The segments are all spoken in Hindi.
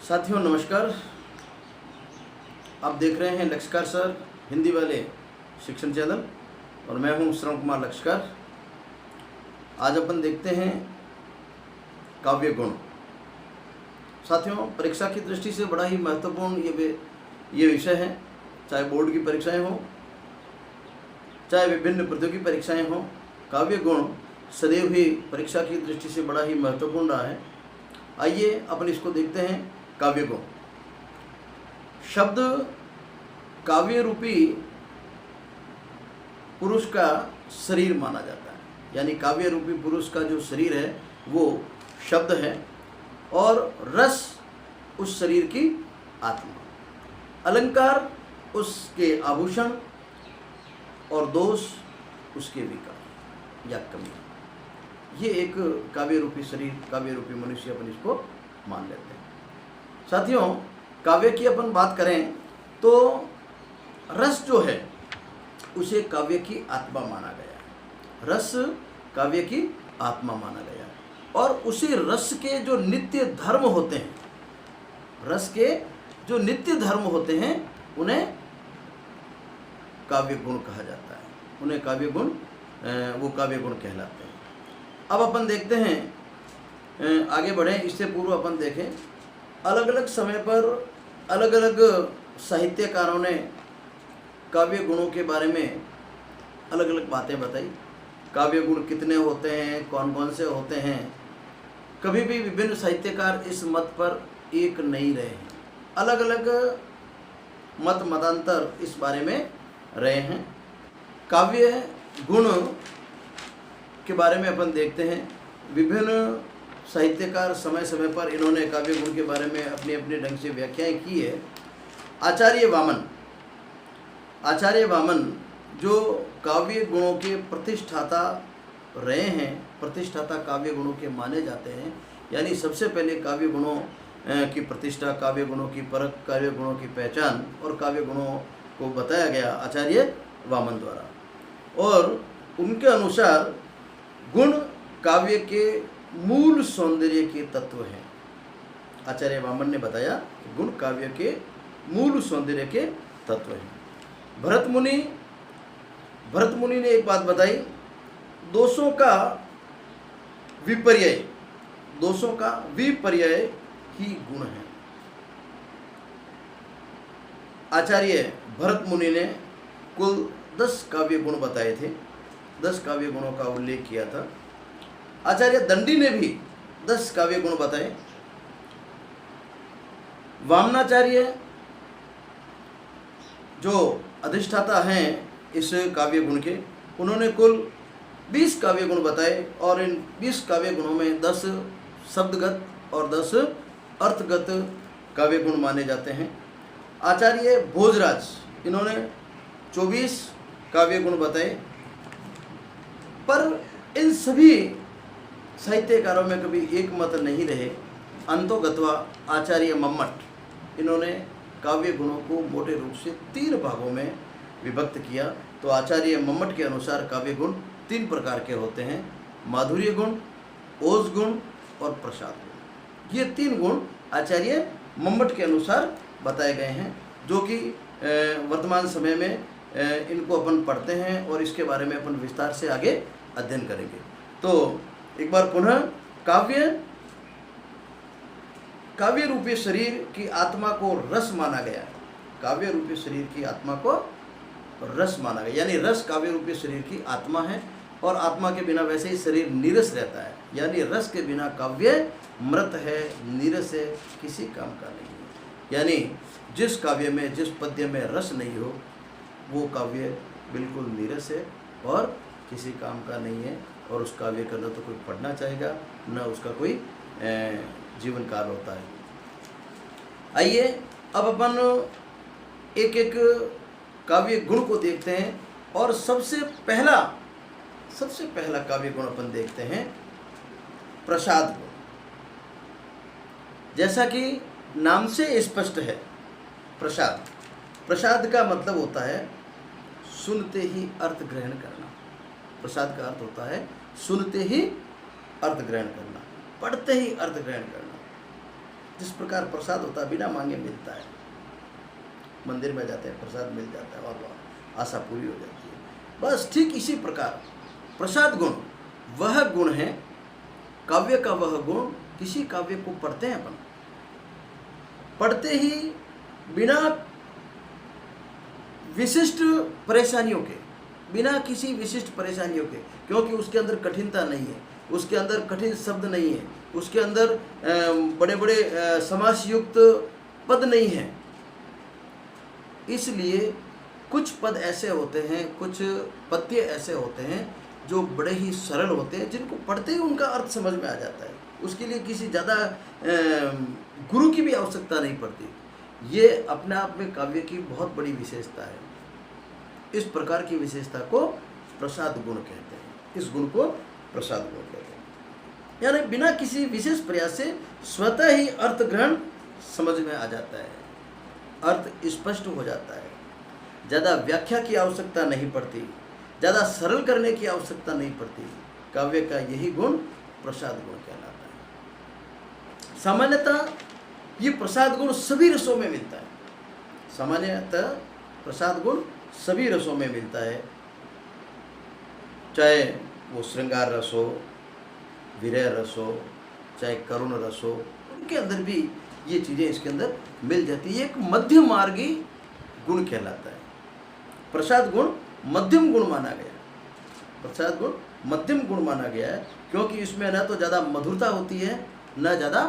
साथियों नमस्कार। आप देख रहे हैं लक्ष्यकार सर हिंदी वाले शिक्षण चैनल और मैं हूं श्रवण कुमार लक्ष्यकार। आज अपन देखते हैं काव्य गुण। साथियों परीक्षा की दृष्टि से बड़ा ही महत्वपूर्ण ये विषय है। चाहे बोर्ड की परीक्षाएं हों, चाहे विभिन्न प्रतियोगी परीक्षाएं हों, काव्य गुण सदैव ही परीक्षा की दृष्टि से बड़ा ही महत्वपूर्ण रहा है। आइए अपन इसको देखते हैं। काव्य गुण शब्द काव्य रूपी पुरुष का शरीर माना जाता है, यानी काव्य रूपी पुरुष का जो शरीर है वो शब्द है और रस उस शरीर की आत्मा, अलंकार उसके आभूषण और दोष उसके विकार या कमी। ये एक काव्य रूपी शरीर, काव्य रूपी मनुष्य अपन इसको मान लेते हैं। साथियों काव्य की अपन बात करें तो रस जो है उसे काव्य की आत्मा माना गया है। रस काव्य की आत्मा माना गया है और उसी रस के जो नित्य धर्म होते हैं, रस के जो नित्य धर्म होते हैं उन्हें काव्य गुण कहा जाता है। उन्हें काव्य गुण वो काव्य गुण कहलाते हैं। अब अपन देखते हैं, आगे बढ़ें। इससे पूर्व अपन देखें अलग अलग समय पर अलग अलग साहित्यकारों ने काव्य गुणों के बारे में अलग अलग बातें बताई। काव्य गुण कितने होते हैं, कौन कौन से होते हैं, कभी भी विभिन्न साहित्यकार इस मत पर एक नहीं रहे हैं। अलग अलग मतांतर इस बारे में रहे हैं। काव्य गुण के बारे में अपन देखते हैं। विभिन्न साहित्यकार समय समय पर इन्होंने काव्य गुण के बारे में अपने अपने ढंग से व्याख्याएं की है। आचार्य वामन जो काव्य गुणों के प्रतिष्ठाता रहे हैं, प्रतिष्ठाता काव्य गुणों के माने जाते हैं। यानी सबसे पहले काव्य गुणों की प्रतिष्ठा, काव्य गुणों की परख, काव्य गुणों की पहचान और काव्य गुणों को बताया गया आचार्य वामन द्वारा। और उनके अनुसार गुण काव्य के मूल सौंदर्य के तत्व हैं। आचार्य वामन ने बताया कि गुण काव्य के मूल सौंदर्य के तत्व हैं। भरत मुनि ने एक बात बताई, दोषों का विपर्यय ही गुण है। आचार्य भरत मुनि ने कुल 10 काव्य गुण बताए थे, 10 काव्य गुणों का उल्लेख किया था। आचार्य दंडी ने भी 10 काव्य गुण बताए। वामनाचार्य जो अधिष्ठाता हैं इस काव्य गुण के, उन्होंने कुल 20 काव्य गुण बताए और इन 20 काव्य गुणों में 10 शब्दगत और 10 अर्थगत काव्य गुण माने जाते हैं। आचार्य भोजराज इन्होंने 24 काव्य गुण बताए। पर इन सभी साहित्यकारों में कभी एक मत नहीं रहे। अंतोगत्वा आचार्य मम्मट इन्होंने काव्य गुणों को मोटे रूप से 3 भागों में विभक्त किया। तो आचार्य मम्मट के अनुसार काव्य गुण 3 प्रकार के होते हैं: माधुर्य गुण, ओज गुण और प्रसाद गुण। ये 3 गुण आचार्य मम्मट के अनुसार बताए गए हैं, जो कि वर्तमान समय में इनको अपन पढ़ते हैं और इसके बारे में अपन विस्तार से आगे अध्ययन करेंगे। तो एक बार पुनः काव्य रूपी शरीर की आत्मा को रस माना गया। काव्य रूपी शरीर की आत्मा को रस माना गया, यानी रस काव्य रूपी शरीर की आत्मा है और आत्मा के बिना वैसे ही शरीर नीरस रहता है। यानी रस के बिना काव्य मृत है, नीरस है, किसी काम का नहीं है। यानी जिस काव्य में, जिस पद्य में रस नहीं हो वो काव्य बिल्कुल नीरस है और किसी काम का नहीं है। और उस काव्य का न तो कोई पढ़ना चाहेगा, न उसका कोई जीवन काल होता है। आइए अब अपन एक एक काव्य गुण को देखते हैं और सबसे पहला काव्य गुण अपन देखते हैं प्रसाद गुण। जैसा कि नाम से स्पष्ट है, प्रसाद का मतलब होता है सुनते ही अर्थ ग्रहण करना। प्रसाद का अर्थ होता है सुनते ही अर्थ ग्रहण करना, पढ़ते ही अर्थ ग्रहण करना। जिस प्रकार प्रसाद होता है बिना मांगे मिलता है, मंदिर में जाते हैं प्रसाद मिल जाता है और आशा पूरी हो जाती है, बस ठीक इसी प्रकार प्रसाद गुण वह गुण है, काव्य का वह गुण। किसी काव्य को पढ़ते हैं अपन, पढ़ते ही बिना विशिष्ट परेशानियों के, बिना किसी विशिष्ट परेशानियों के, क्योंकि उसके अंदर कठिनता नहीं है, उसके अंदर कठिन शब्द नहीं है, उसके अंदर बड़े बड़े समास युक्त पद नहीं है, इसलिए कुछ पद ऐसे होते हैं, कुछ पद्य ऐसे होते हैं जो बड़े ही सरल होते हैं, जिनको पढ़ते ही उनका अर्थ समझ में आ जाता है। उसके लिए किसी ज़्यादा गुरु की भी आवश्यकता नहीं पड़ती। ये अपने आप में काव्य की बहुत बड़ी विशेषता है। इस प्रकार की विशेषता को प्रसाद गुण कहते हैं, इस गुण को प्रसाद गुण कहते हैं। यानी बिना किसी विशेष प्रयास से स्वतः ही अर्थ ग्रहण समझ में आ जाता है, अर्थ स्पष्ट हो जाता है, ज़्यादा व्याख्या की आवश्यकता नहीं पड़ती, ज़्यादा सरल करने की आवश्यकता नहीं पड़ती। काव्य का यही गुण प्रसाद गुण कहलाता है। सामान्यतः ये प्रसाद गुण सभी रसों में मिलता है, सामान्यतः प्रसाद गुण सभी रसों में मिलता है, चाहे वो श्रृंगार रस हो, विरह रस हो, चाहे करुण रस हो, उनके अंदर भी ये चीज़ें इसके अंदर मिल जाती है। एक मध्य मार्गी गुण कहलाता है। प्रसाद गुण मध्यम गुण माना गया, प्रसाद गुण मध्यम गुण माना गया है, क्योंकि इसमें न तो ज़्यादा मधुरता होती है, न ज़्यादा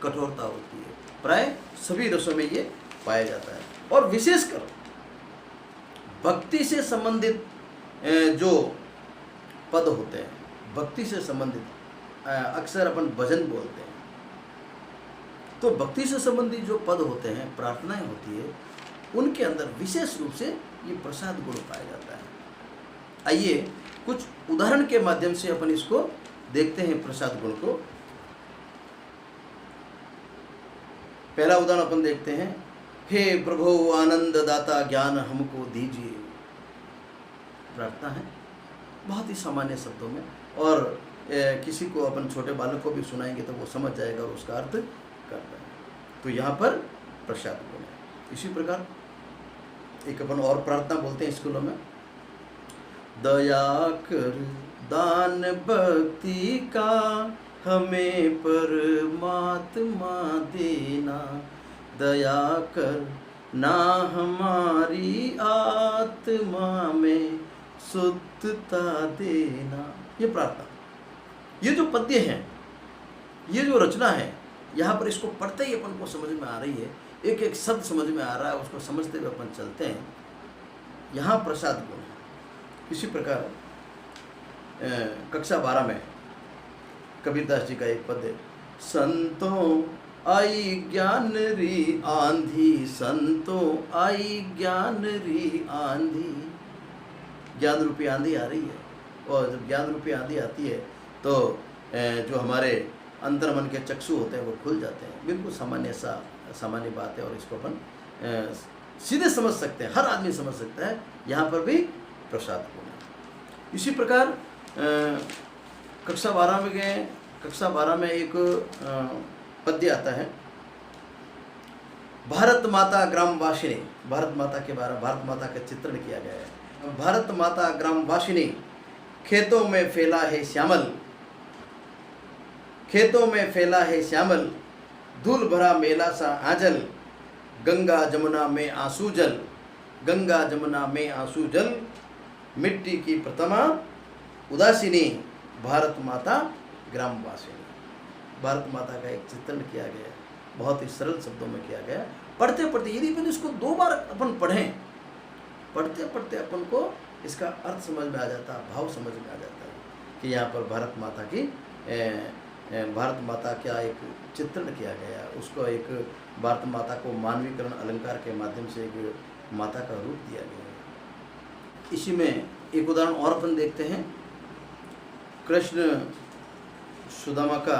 कठोरता होती है। प्राय सभी रसों में ये पाया जाता है। और विशेषकर भक्ति से संबंधित जो पद होते हैं, भक्ति से संबंधित अक्सर अपन भजन बोलते हैं, तो भक्ति से संबंधित जो पद होते हैं, प्रार्थनाएं होती है, उनके अंदर विशेष रूप से ये प्रसाद गुण पाया जाता है। आइए कुछ उदाहरण के माध्यम से अपन इसको देखते हैं, प्रसाद गुण को। पहला उदाहरण अपन देखते हैं, हे प्रभु आनंद दाता ज्ञान हमको दीजिए। प्रार्थना है बहुत ही सामान्य शब्दों में, और किसी को अपन छोटे बालक को भी सुनाएंगे तो वो समझ जाएगा और उसका अर्थ करता है। तो यहाँ पर प्रसाद गुण है। इसी प्रकार एक अपन और प्रार्थना बोलते हैं स्कूलों में, दया कर दान भक्ति का हमें परमात्मा देना, दया कर ना हमारी आत्मा में शुद्धता देना। ये प्रार्थना, ये जो पद्य है, ये जो रचना है, यहाँ पर इसको पढ़ते ही अपन को समझ में आ रही है, एक एक शब्द समझ में आ रहा है, उसको समझते हुए अपन चलते हैं। यहाँ प्रसाद गुण है। इसी प्रकार कक्षा 12 में कबीरदास जी का एक पद है, संतों आई ज्ञान री आंधी, संतों आई ज्ञान री आंधी। ज्ञान रूपी आंधी आ रही है, और जब ज्ञान रूपी आंधी आती है तो जो हमारे अंतर्मन के चक्षु होते हैं वो खुल जाते हैं। बिल्कुल सामान्य बात है, और इसको अपन सीधे समझ सकते हैं, हर आदमी समझ सकता है। यहाँ पर भी प्रसाद गुण है। इसी प्रकार कक्षा 12 में गए, कक्षा 12 में एक पद्य आता है, भारत माता ग्रामवासिनी। भारत माता के बारे, भारत माता का चित्रण किया गया है। भारत माता ग्रामवासिनी, खेतों में फैला है श्यामल, खेतों में फैला है श्यामल, धूल भरा मेला सा आंचल, गंगा जमुना में आंसू जल, गंगा जमुना में आंसू जल, मिट्टी की प्रतिमा उदासीनी, भारत माता ग्रामवासिनी। भारत माता का एक चित्रण किया गया, बहुत ही सरल शब्दों में किया गया। पढ़ते पढ़ते, यदि अपन इसको 2 बार अपन पढ़ें, पढ़ते पढ़ते अपन को इसका अर्थ समझ में आ जाता, भाव समझ में आ जाता है कि यहाँ पर भारत माता की भारत माता का एक चित्रण किया गया, उसको एक भारत माता को मानवीकरण अलंकार के माध्यम से एक माता का रूप दिया गया है। इसी में एक उदाहरण और अपन देखते हैं, कृष्ण सुदामा का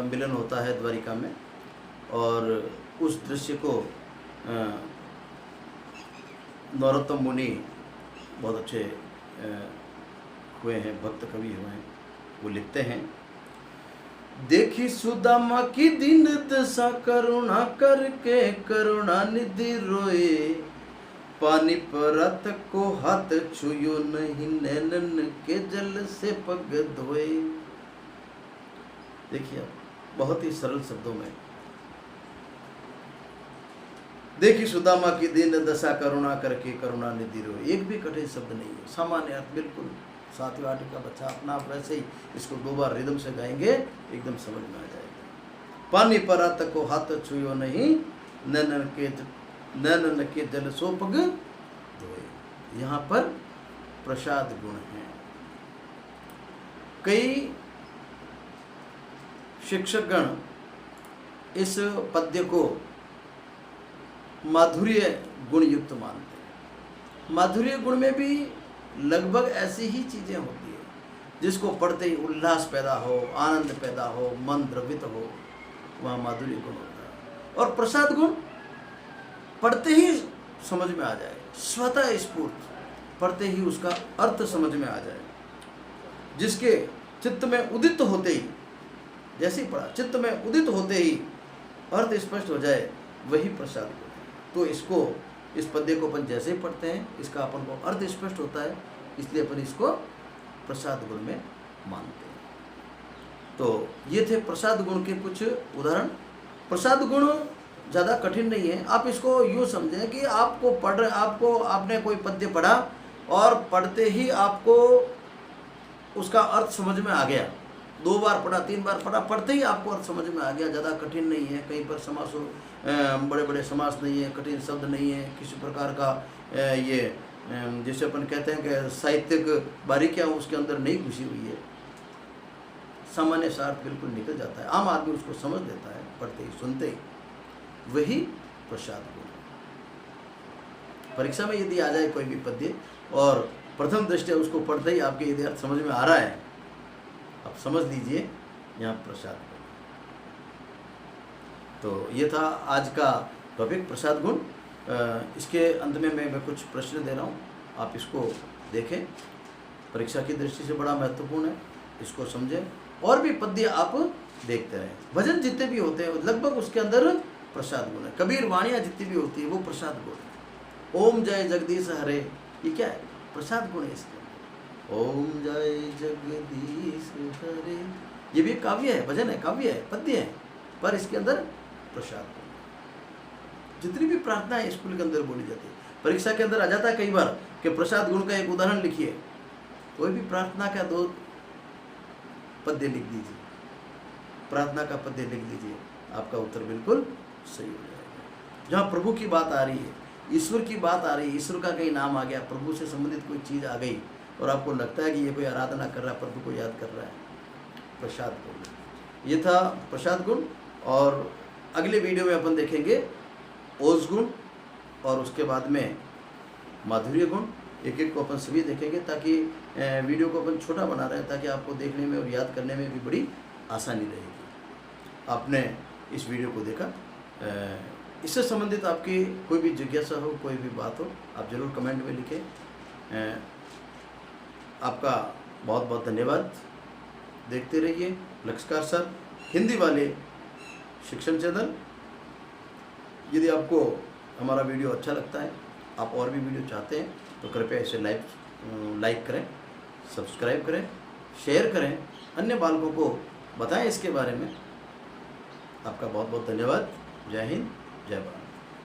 मिलन होता है द्वारिका में, और उस दृश्य को नरोत्तम मुनि बहुत अच्छे हुए हैं, भक्त कवि हुए हैं, वो लिखते हैं, देखी सुदामा की दीन दशा करुणा करके करुणा निधि रोए, पानी परत को हाथ छुयो नहीं, नैनन के जल से पग धोए। देखिए बहुत ही सरल शब्दों में, देखी सुदामा की दीन दशा करुणा करके करुणा निधि रोए, एक भी कठिन शब्द नहीं है, सामान्य अर्थ, बिल्कुल 7वीं 8वीं का बच्चा अपना आप वैसे ही इसको 2 बार रिदम से गाएंगे एकदम समझ में आ जाएगा। पानी परत को हाथ छुयो नहीं, नैनन के जल सो पग धोए। यहाँ पर प्रसाद गुण है। कई शिक्षकगण इस पद्य को माधुर्य गुण युक्त मानते हैं। माधुर्य गुण में भी लगभग ऐसी ही चीजें होती है, जिसको पढ़ते ही उल्लास पैदा हो, आनंद पैदा हो, मन द्रवित हो, वहाँ माधुर्य गुण होता है। और प्रसाद गुण पढ़ते ही समझ में आ जाए, स्वतः स्फूर्त पढ़ते ही उसका अर्थ समझ में आ जाए, जिसके चित्त में उदित होते ही, जैसे ही पढ़ा चित्त में उदित होते ही अर्थ स्पष्ट हो जाए, वही प्रसाद गुण। तो इसको, इस पद्य को अपन जैसे ही पढ़ते हैं, इसका अपन को अर्थ स्पष्ट होता है, इसलिए अपन इसको प्रसाद गुण में मानते हैं। तो ये थे प्रसाद गुण के कुछ उदाहरण। प्रसाद गुण ज़्यादा कठिन नहीं है। आप इसको यूँ समझें कि आपको आपने कोई पद्य पढ़ा और पढ़ते ही आपको उसका अर्थ समझ में आ गया। 2 बार पढ़ा, 3 बार पढ़ा, पढ़ते ही आपको अर्थ समझ में आ गया। ज़्यादा कठिन नहीं है। कहीं पर समास, बड़े बड़े समास नहीं है, कठिन शब्द नहीं है, किसी प्रकार का ये जैसे अपन कहते हैं कि साहित्यिक बारीकियाँ उसके अंदर नहीं घुसी हुई है। सामान्य सा अर्थ बिल्कुल निकल जाता है, आम आदमी उसको समझ लेता है पढ़ते ही, सुनते ही। वही प्रसाद गुण। परीक्षा में यदि आ जाए कोई भी पद्य और प्रथम दृष्टया उसको पढ़ते ही आपके यदि अर्थ समझ में आ रहा है, आप समझ लीजिए यहाँ प्रसाद गुण। तो ये था आज का टॉपिक, प्रसाद गुण। इसके अंत में मैं कुछ प्रश्न दे रहा हूँ, आप इसको देखें। परीक्षा की दृष्टि से बड़ा महत्वपूर्ण है, इसको समझें। और भी पद्य आप देखते रहें। भजन जितने भी होते हैं लगभग उसके अंदर प्रसाद गुण है। कबीर वाणियाँ जितनी भी होती है वो प्रसाद गुण है। ओम जय जगदीश हरे, ये क्या है? प्रसाद गुण है इसके। ओम जय जगदीश हरे, ये भी काव्य है, भजन है, काव्य है, पद्य है, पर इसके अंदर प्रसाद गुण। जितनी भी प्रार्थना है स्कूल के अंदर बोली जाती है, परीक्षा के अंदर आ जाता है कई बार कि प्रसाद गुण का एक उदाहरण लिखिए। कोई भी प्रार्थना का 2 पद्य लिख दीजिए, प्रार्थना का पद्य लिख दीजिए, आपका उत्तर बिल्कुल सही हो जाएगा। जहाँ प्रभु की बात आ रही है, ईश्वर की बात आ रही है, ईश्वर का कहीं नाम आ गया, प्रभु से संबंधित कोई चीज़ आ गई और आपको लगता है कि ये कोई आराधना कर रहा है, प्रभु को याद कर रहा है, प्रसाद गुण। ये था प्रसाद गुण। और अगले वीडियो में अपन देखेंगे ओज गुण और उसके बाद में माधुर्य गुण। एक एक को अपन सभी देखेंगे, ताकि वीडियो को अपन छोटा बना रहे हैं, ताकि आपको देखने में और याद करने में भी बड़ी आसानी रहेगी। आपने इस वीडियो को देखा, इससे संबंधित आपकी कोई भी जिज्ञासा हो, कोई भी बात हो, आप ज़रूर कमेंट में लिखें। आपका बहुत बहुत धन्यवाद। देखते रहिए लक्ष्यकार सर हिंदी वाले शिक्षण चैनल। यदि आपको हमारा वीडियो अच्छा लगता है, आप और भी वीडियो चाहते हैं, तो कृपया इसे लाइक करें, सब्सक्राइब करें, शेयर करें, अन्य बालकों को बताएं इसके बारे में। आपका बहुत बहुत धन्यवाद। जय हिंद, जय भारत।